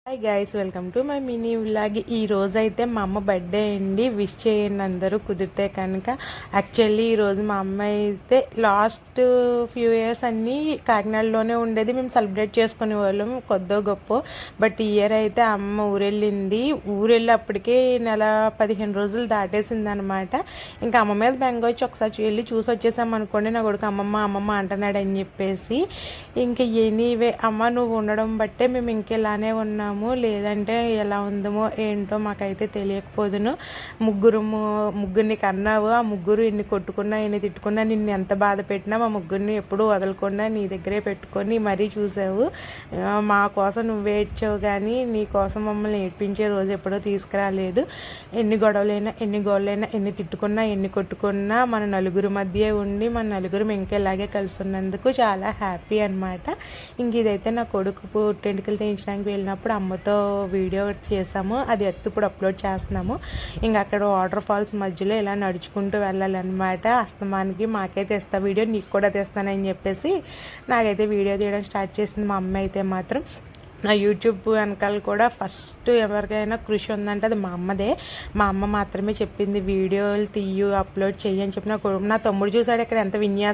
Hi guys, welcome to my mini vlog. ఈ రోజు అయితే మా అమ్మ బర్త్డే అండి. విష్ చేయండి అందరూ కుదిరితే కనుక. యాక్చువల్లీ ఈరోజు మా అమ్మ అయితే లాస్ట్ ఫ్యూ ఇయర్స్ అన్నీ కాకినాడలోనే ఉండేది. మేము సెలబ్రేట్ చేసుకునే వాళ్ళం కొద్దో గొప్ప. బట్ ఈ ఇయర్ అయితే అమ్మ ఊరెళ్ళింది. ఊరెళ్ళి నెల 15 రోజులు దాటేసింది అనమాట. ఇంకా అమ్మ మీద బెంగ వచ్చి ఒకసారి వెళ్ళి చూసి వచ్చేసాం అనుకోండి. నా కొడుకు అమ్మమ్మ అంటున్నాడు అని చెప్పేసి. ఇంకా ఎనీవే అమ్మ నువ్వు ఉండడం బట్టే మేము ఇంకెలానే ఉన్నాము, లేదంటే ఎలా ఉందమో ఏంటో మాకైతే తెలియకపోదును. ముగ్గురిని కన్నావు. ఆ ముగ్గురు ఎన్ని కొట్టుకున్నా ఎన్ని తిట్టుకున్నా నిన్ను ఎంత బాధ పెట్టినా మా ముగ్గురిని ఎప్పుడూ వదలకుండా నీ దగ్గరే పెట్టుకొని మరీ చూసావు. మా కోసం నువ్వు ఏడ్చావు, కానీ నీ కోసం మమ్మల్ని ఏడ్పించే రోజు ఎప్పుడో తీసుకురాలేదు. ఎన్ని గొడవలైనా ఎన్ని గోళ్ళైనా ఎన్ని తిట్టుకున్నా ఎన్ని కొట్టుకున్నా మన నలుగురు మధ్య ఉండి మన నలుగురు ఇంకెలాగే కలిసి ఉన్నందుకు చాలా హ్యాపీ అనమాట. ఇంక ఇదైతే నా కొడుకు పుట్టెంటుకలు తీయించడానికి వెళ్ళినప్పుడు అమ్మతో వీడియో చేసాము. అది ఇప్పుడు అప్లోడ్ చేస్తున్నాము. ఇంకా అక్కడ వాటర్ ఫాల్స్ మధ్యలో ఇలా నడుచుకుంటూ వెళ్ళాలన్నమాట. అస్తమానికి మాకైతే తెస్తా వీడియో, నీకు కూడా తెస్తానని చెప్పేసి నాకైతే వీడియో తీయడం స్టార్ట్ చేసింది. మా అమ్మ అయితే మాత్రం నా యూట్యూబ్ వెనకాల కూడా ఫస్ట్ ఎవరికైనా కృషి ఉందంటే అది మా అమ్మదే. మా అమ్మ మాత్రమే చెప్పింది వీడియోలు తీయు అప్లోడ్ చెయ్యి అని చెప్పి. నా తమ్ముడు చూసాడు ఇక్కడ ఎంత విన్యాసం